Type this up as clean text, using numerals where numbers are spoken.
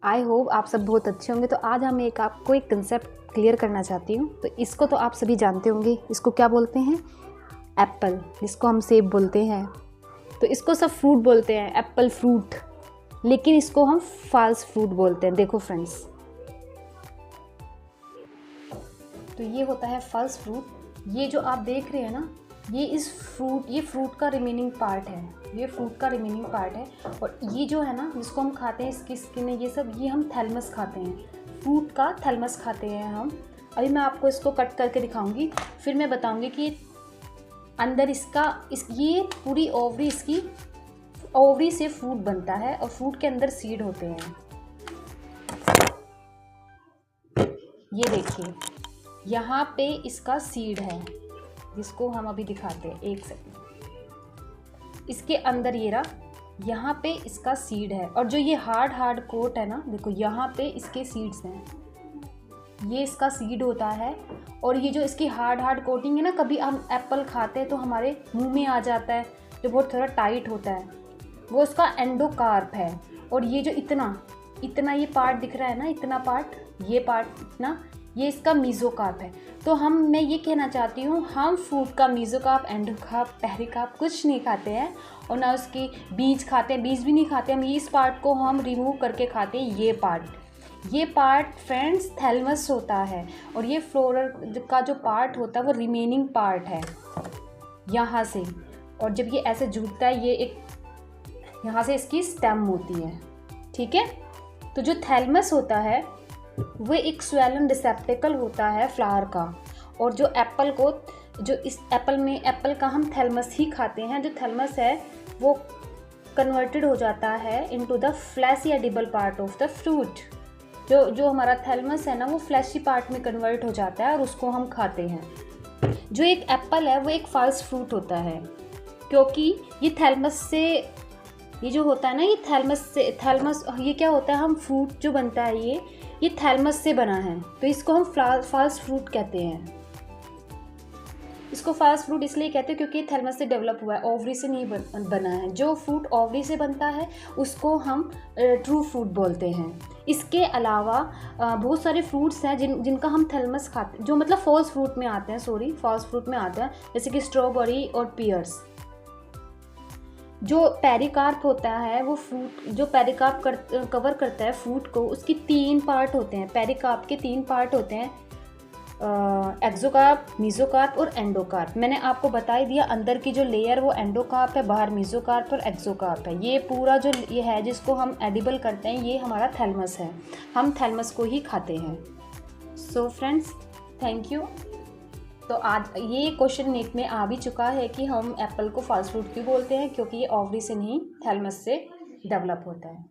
I hope आप सब बहुत अच्छे होंगे। तो आज हम आपको एक कंसेप्ट क्लियर करना चाहती हूँ। तो इसको तो आप सभी जानते होंगे, इसको क्या बोलते हैं? एप्पल, जिसको हम सेब बोलते हैं। तो इसको सब फ्रूट बोलते हैं, एप्पल फ्रूट, लेकिन इसको हम फॉल्स फ्रूट बोलते हैं। देखो फ्रेंड्स, तो ये होता है फॉल्स फ्रूट। ये जो आप देख रहे हैं ना, ये फ्रूट का रिमेनिंग पार्ट है। ये फ्रूट का रिमेनिंग पार्ट है। और ये जो है ना, जिसको हम खाते हैं, इसकी स्किन है, ये हम थैलमस खाते हैं। फ्रूट का थैलमस खाते हैं हम। अभी मैं आपको इसको कट करके दिखाऊंगी, फिर मैं बताऊंगी कि अंदर ये पूरी ओवरी से फ्रूट बनता है और फ्रूट के अंदर सीड होते हैं। ये देखिए, यहाँ पे इसका सीड है, जिसको हम अभी दिखाते हैं। एक सेकंड, इसके अंदर ये रहा, यहाँ पे इसका सीड है। और जो ये हार्ड कोट है ना, देखो यहाँ पे इसके सीड्स हैं, ये इसका सीड होता है। और ये जो इसकी हार्ड कोटिंग है ना, कभी हम एप्पल खाते हैं तो हमारे मुंह में आ जाता है, जो बहुत थोड़ा टाइट होता है, वो इसका एंडोकार्प है। और ये जो इतना ये पार्ट दिख रहा है ना, इतना पार्ट, ये पार्ट इतना, ये इसका मीजोकार्प है। तो मैं ये कहना चाहती हूँ, हम फ्रूट का मीजोकार्प, एंडोकार्प, पेरिकार्प कुछ नहीं खाते हैं, और ना उसकी बीज खाते हैं, बीज भी नहीं खाते हम। इस पार्ट को हम रिमूव करके खाते हैं। ये पार्ट फ्रेंड्स थैलमस होता है। और ये फ्लोरल का जो पार्ट होता है वो रिमेनिंग पार्ट है यहाँ से। और जब ये ऐसे जुड़ता है, ये एक यहाँ से इसकी स्टेम होती है, ठीक है। तो जो थैलमस होता है वो एक स्वेलन रिसेप्टेकल होता है फ्लावर का। और जो इस एप्पल का हम थैलमस ही खाते हैं। जो थैलमस है वो कन्वर्टेड हो जाता है into the fleshy edible part of the fruit. जो हमारा थैलमस है ना, वो फ्लैशी पार्ट में कन्वर्ट हो जाता है और उसको हम खाते हैं। जो एक एप्पल है वो एक फॉल्स फ्रूट होता है, क्योंकि ये थैलमस से, ये जो होता है ना, ये थैलमस ये क्या होता है, हम फ्रूट जो बनता है ये थैलमस से बना है। तो इसको हम फॉल्स फ्रूट कहते हैं। इसको फॉल्स फ्रूट इसलिए कहते हैं क्योंकि ये थैलमस से डेवलप हुआ है, ओवरी से नहीं बना है। जो फ्रूट ओवरी से बनता है उसको हम ट्रू फ्रूट बोलते हैं। इसके अलावा बहुत सारे फ्रूट्स हैं जिनका हम थैलमस खाते हैं, जो मतलब फॉल्स फ्रूट में आते हैं, जैसे कि स्ट्रॉबेरी और पियर्स। जो पेरिकार्प होता है, वो फ्रूट जो पेरिकार्प कवर करता है फ्रूट को, उसकी 3 पार्ट होते हैं। पेरिकार्प के 3 पार्ट होते हैं, एक्सोकार्प, मीजोकार्प और एंडोकार्प। मैंने आपको बता ही दिया, अंदर की जो लेयर वो एंडोकार्प है, बाहर मीजोकार्प और एक्सोकार्प है। ये पूरा जो ये है जिसको हम एडिबल करते हैं, ये हमारा थैलमस है। हम थैलमस को ही खाते हैं। So friends, thank you. तो आज ये क्वेश्चन नीट में आ भी चुका है कि हम एप्पल को फॉल्स फ्रूट क्यों बोलते हैं, क्योंकि ये ओवरी से नहीं थैलमस से डेवलप होता है।